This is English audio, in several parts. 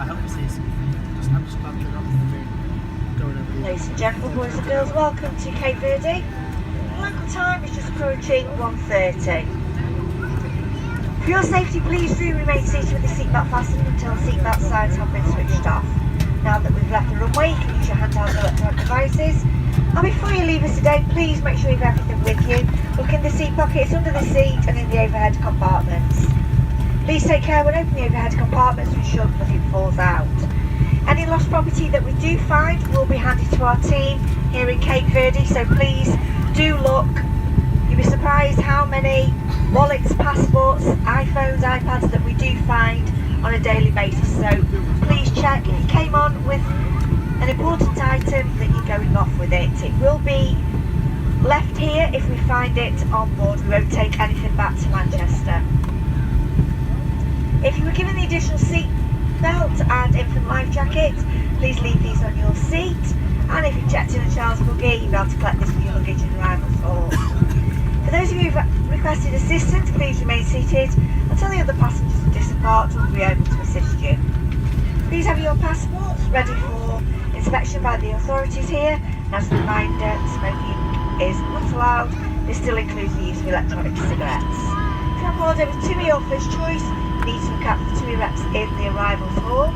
I hope you say something. I'm just glad they're not going over the... Ladies and gentlemen, boys and girls, welcome to Cape Verde. Local time is just approaching 1:30. For your safety, please do remain seated with the seatbelt fastened until the seatbelt signs have been switched off. Now that we've left the runway, you can use your handheld electronic devices. And before you leave us today, please make sure you have everything with you. Look in the seat pockets, under the seat and in the overhead compartments. Please take care when opening the overhead compartments to ensure that nothing falls out. Any lost property that we do find will be handed to our team here in Cape Verde, so please do look. You'll be surprised how many wallets, passports, iPhones, iPads that we do find on a daily basis, so please check. If you came on with an important item, that you're going off with it. It will be left here if we find it on board. We won't take anything back to Manchester. If you were given the additional seat belt and infant life jacket, please leave these on your seat, and if you've checked in a child's buggy, you'll be able to collect this for your luggage in arrivals hall. For those of you who've requested assistance, please remain seated until the other passengers have disembarked and we'll be able to assist you. Please have your passports ready for inspection by the authorities here, and as a reminder, smoking is not allowed. This still includes the use of electronic cigarettes. If you're on holiday with TUI or First Choice, you need to look out for the TUI reps in the arrivals hall.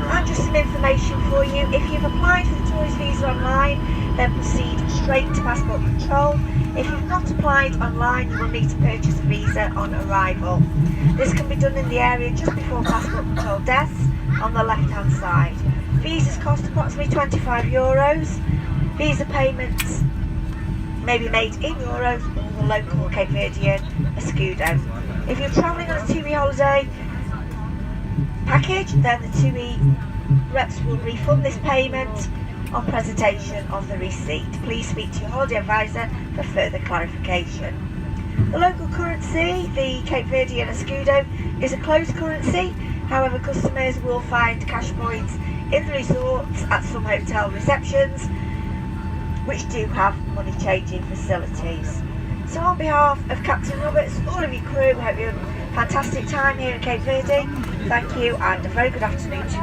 And just some information for you: if you've applied for the tourist visa online, then proceed straight to passport control. If you've not applied online, you will need to purchase a visa on arrival. This can be done in the area just before passport control desks on the left hand side. Visas cost approximately €25. Visa payments may be made in euros or the local Cape Verdean escudo. If you're travelling on a TUI holiday package, then the TUI reps will refund this payment on presentation of the receipt. Please speak to your holiday advisor for further clarification. The local currency, the Cape Verdean escudo, is a closed currency. However, customers will find cash points in the resorts at some hotel receptions which do have money changing facilities. So on behalf of Captain Roberts, all of your crew, we hope you have a fantastic time here in Cape Verde. Thank you and a very good afternoon to you.